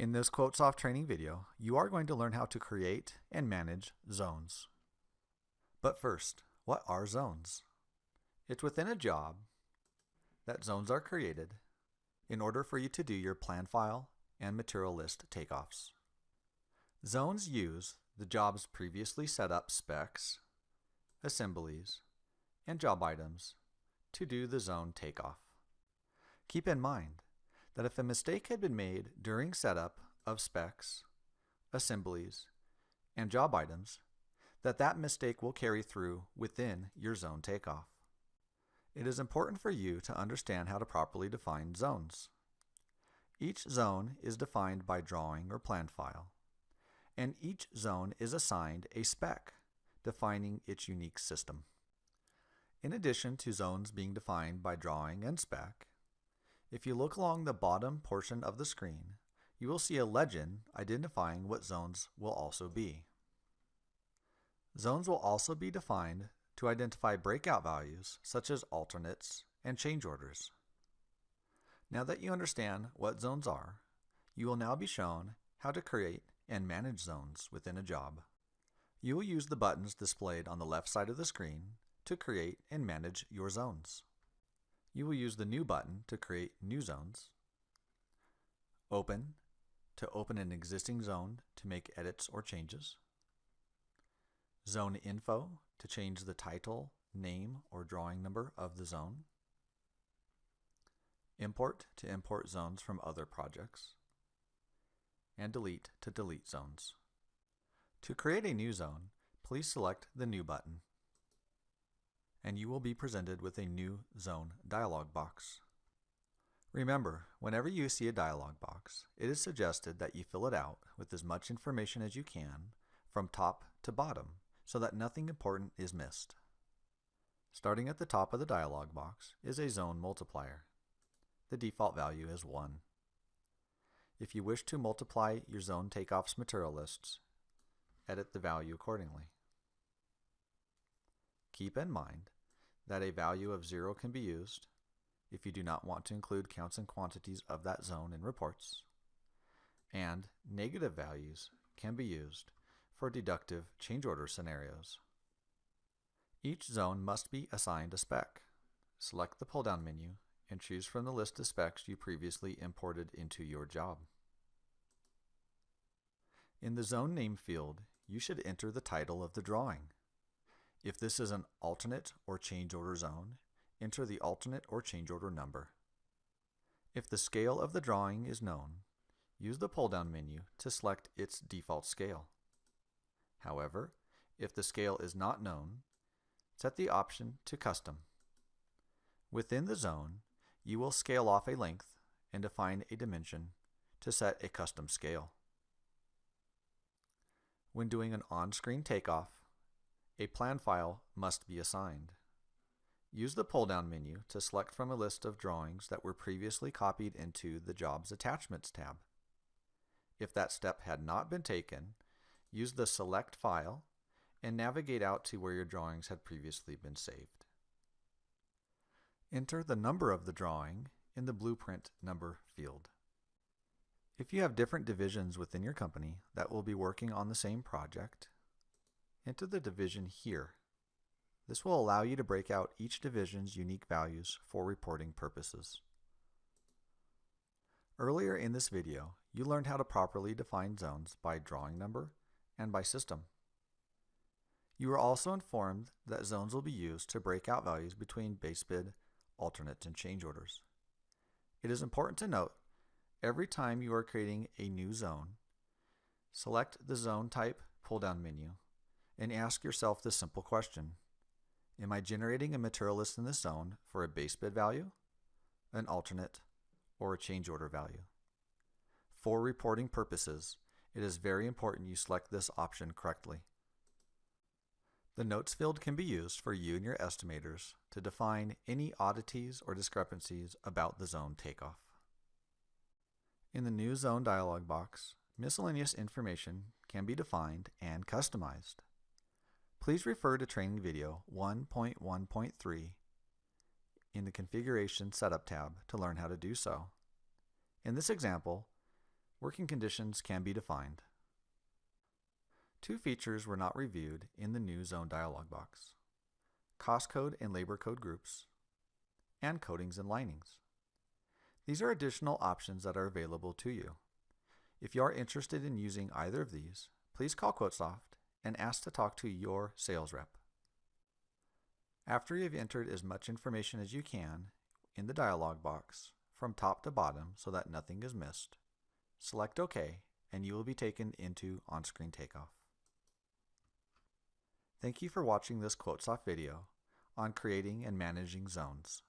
In this QuoteSoft training video, you are going to learn how to create and manage zones. But first, what are zones? It's within a job that zones are created in order for you to do your plan file and material list takeoffs. Zones use the job's previously set up specs, assemblies, and job items to do the zone takeoff. Keep in mind that if a mistake had been made during setup of specs, assemblies, and job items, that mistake will carry through within your zone takeoff. It is important for you to understand how to properly define zones. Each zone is defined by drawing or plan file, and each zone is assigned a spec defining its unique system. In addition to zones being defined by drawing and spec, if you look along the bottom portion of the screen, you will see a legend identifying what zones will also be. Zones will also be defined to identify breakout values such as alternates and change orders. Now that you understand what zones are, you will now be shown how to create and manage zones within a job. You will use the buttons displayed on the left side of the screen to create and manage your zones. You will use the New button to create new zones, Open to open an existing zone to make edits or changes, Zone Info to change the title, name, or drawing number of the zone, Import to import zones from other projects, and Delete to delete zones. To create a new zone, please select the New button, and you will be presented with a new zone dialog box. Remember, whenever you see a dialog box, it is suggested that you fill it out with as much information as you can from top to bottom so that nothing important is missed. Starting at the top of the dialog box is a zone multiplier. The default value is 1. If you wish to multiply your zone takeoffs material lists, edit the value accordingly. Keep in mind that a value of 0 can be used if you do not want to include counts and quantities of that zone in reports, and negative values can be used for deductive change order scenarios. Each zone must be assigned a spec. Select the pull-down menu and choose from the list of specs you previously imported into your job. In the zone name field, you should enter the title of the drawing. If this is an alternate or change order zone, enter the alternate or change order number. If the scale of the drawing is known, use the pull-down menu to select its default scale. However, if the scale is not known, set the option to custom. Within the zone, you will scale off a length and define a dimension to set a custom scale. When doing an on-screen takeoff, a plan file must be assigned. Use the pull-down menu to select from a list of drawings that were previously copied into the Jobs Attachments tab. If that step had not been taken, use the Select File and navigate out to where your drawings had previously been saved. Enter the number of the drawing in the Blueprint Number field. If you have different divisions within your company that will be working on the same project, enter the division here. This will allow you to break out each division's unique values for reporting purposes. Earlier in this video, you learned how to properly define zones by drawing number and by system. You were also informed that zones will be used to break out values between base bid, alternate, and change orders. It is important to note, every time you are creating a new zone, select the Zone Type pull-down menu and ask yourself this simple question: am I generating a material list in this zone for a base bid value, an alternate, or a change order value? For reporting purposes, it is very important you select this option correctly. The Notes field can be used for you and your estimators to define any oddities or discrepancies about the zone takeoff. In the new Zone dialog box, miscellaneous information can be defined and customized. Please refer to Training Video 1.1.3 in the Configuration Setup tab to learn how to do so. In this example, Working conditions can be defined. Two features were not reviewed in the new zone dialog box: cost code and labor code groups, and coatings and linings. These are additional options that are available to you. If you are interested in using either of these, please call QuoteSoft and ask to talk to your sales rep. After you've entered as much information as you can in the dialog box from top to bottom so that nothing is missed, select OK and you will be taken into on-screen takeoff. Thank you for watching this QuoteSoft video on creating and managing zones.